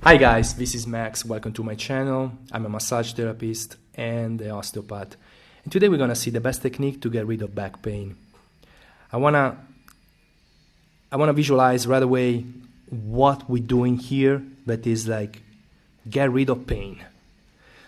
Hi guys, this is Max. Welcome to my channel. I'm a massage therapist and an osteopath. And today we're gonna see the best technique to get rid of back pain. I wanna visualize right away what we're doing here, that is like get rid of pain.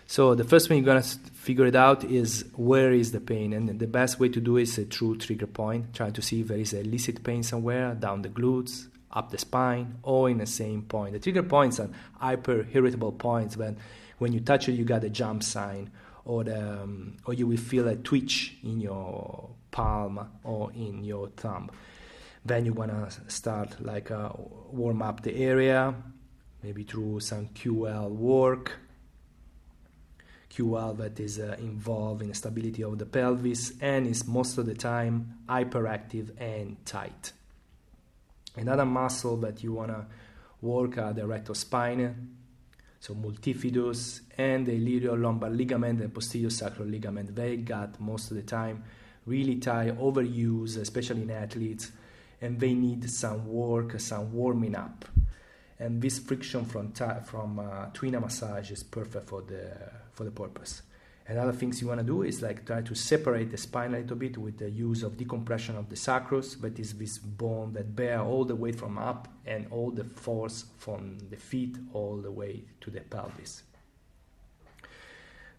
So the first thing you're gonna figure it out is where is the pain, and the best way to do it is a true trigger point. Try to see if there is a illicit pain somewhere down the glutes, up the spine, or in the same point. The trigger points are hyper irritable points when you touch it you got a jump sign, or you will feel a twitch in your palm or in your thumb. Then you wanna start like warm up the area, maybe through some QL work. QL that is involved in the stability of the pelvis and is most of the time hyperactive and tight. Another muscle that you want to work are the erector spine, so multifidus, and the ILEO-lumbar ligament and posterior sacral ligament. They got most of the time really tight, overused, especially in athletes, and they need some work, some warming up. And this friction from tweener massage is perfect for the purpose. And other things you want to do is like try to separate the spine a little bit with the use of decompression of the sacrus, that is this bone that bear all the weight from up and all the force from the feet all the way to the pelvis.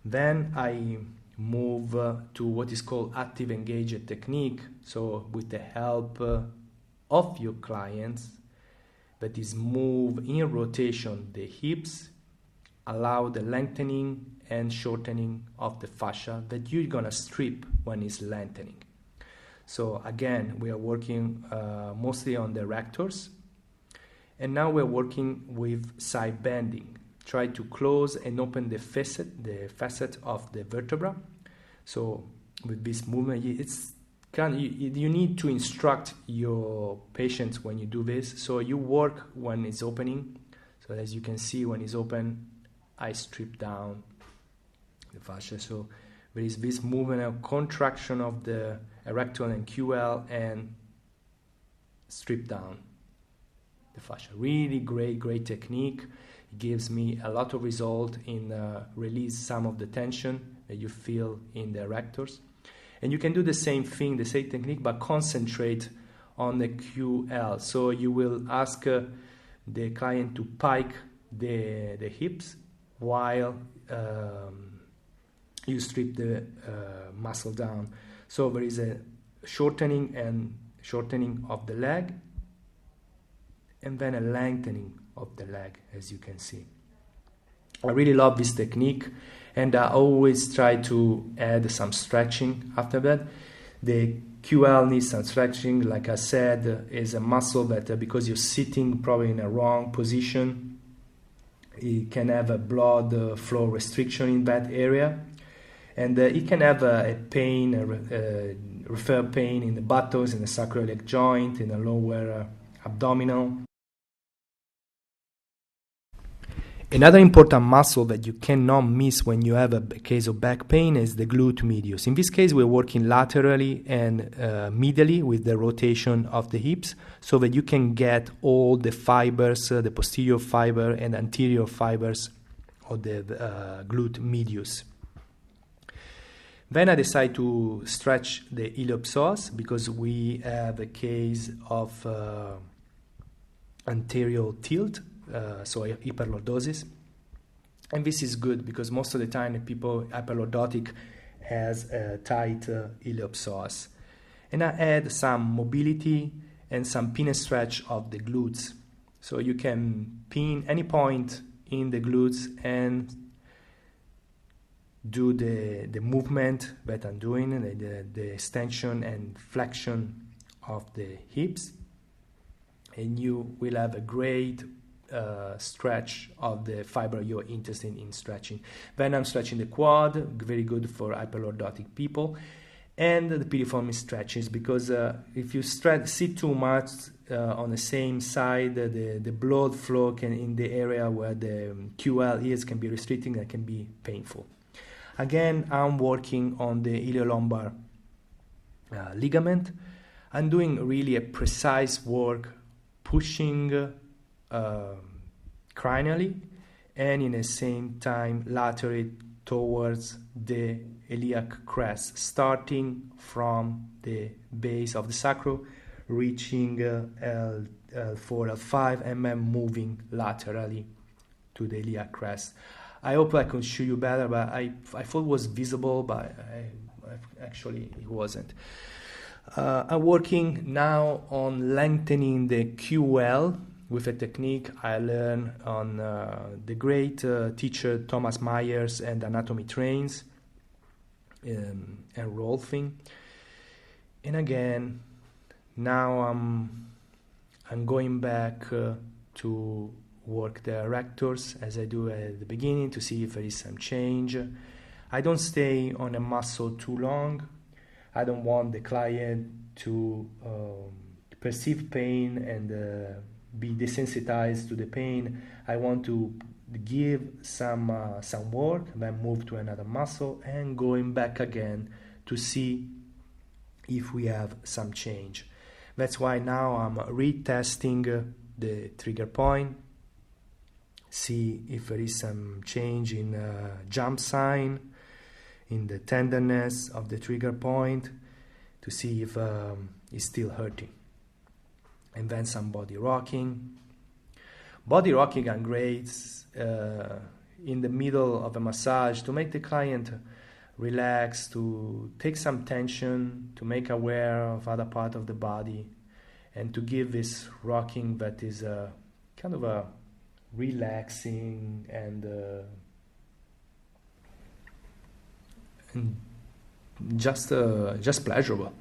Then I move to what is called active engaged technique. So with the help of your clients, that is move in rotation the hips, allow the lengthening and shortening of the fascia that you're gonna strip when it's lengthening. So again, we are working mostly on the erectors, and now we're working with side bending. Try to close and open the facet of the vertebra. So with this movement, you need to instruct your patients when you do this. So you work when it's opening. So as you can see, when it's open, I strip down the fascia. So there is this movement of contraction of the erector and QL and strip down the fascia. Really great technique. It gives me a lot of result in release some of the tension that you feel in the erectors. And you can do the same thing, the same technique, but concentrate on the QL. So you will ask the client to pike the hips while you strip the muscle down. So there is a shortening of the leg, and then a lengthening of the leg, as you can see. I really love this technique, and I always try to add some stretching after that. The QL needs some stretching. Like I said, is a muscle that because you're sitting probably in a wrong position, it can have a blood flow restriction in that area, and it can have a pain, refer pain in the buttocks, in the sacroiliac joint, in the lower abdominal. Another important muscle that you cannot miss when you have a case of back pain is the glute medius. In this case, we're working laterally and medially with the rotation of the hips, so that you can get all the fibers, the posterior fiber and anterior fibers of the glute medius. Then I decide to stretch the ileopsoas because we have a case of anterior tilt. So hyperlordosis, and this is good because most of the time people hyperlordotic has a tight ileopsoas. And I add some mobility and some pin and stretch of the glutes, so you can pin any point in the glutes and do the movement that I'm doing, the extension and flexion of the hips, and you will have a great stretch of the fiber you're interested in stretching. Then I'm stretching the quad, very good for hyperlordotic people, and the piriformis stretches, because if you sit too much on the same side, the blood flow in the area where the QL is can be restricting and can be painful. Again, I'm working on the ileo-lumbar ligament. I'm doing really a precise work, pushing cranially, and in the same time laterally towards the iliac crest, starting from the base of the sacrum, reaching L4, L5, and then moving laterally to the iliac crest. I hope I could show you better, but I thought it was visible, but actually it wasn't. I'm working now on lengthening the QL with a technique I learned on the great teacher Thomas Myers and Anatomy Trains and Rolfing. And again, now I'm going back to work the erectors as I do at the beginning to see if there is some change. I don't stay on a muscle too long. I don't want the client to perceive pain and be desensitized to the pain. I want to give some work, then move to another muscle and going back again to see if we have some change. That's why now I'm retesting the trigger point, see if there is some change in jump sign, in the tenderness of the trigger point, to see if it's still hurting. And then some body rocking. Body rocking are great in the middle of a massage to make the client relax, to take some tension, to make aware of other part of the body, and to give this rocking that is kind of a relaxing and just pleasurable.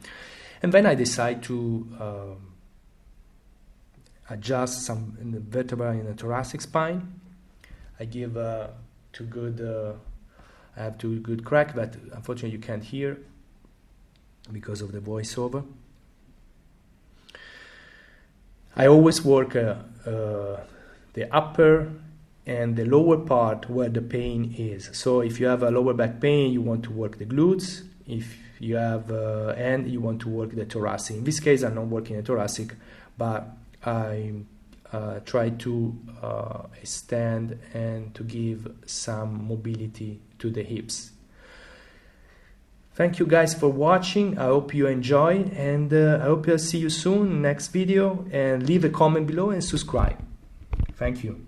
And then I decide to adjust some in the vertebra in the thoracic spine. I give I have two good crack that unfortunately you can't hear because of the voiceover. I always work the upper and the lower part where the pain is. So if you have a lower back pain, you want to work the glutes. If you have and you want to work the thoracic. In this case, I'm not working the thoracic, but I try to extend and to give some mobility to the hips. Thank you guys for watching. I hope you enjoy, and I hope I'll see you soon next video, and leave a comment below and subscribe. Thank you.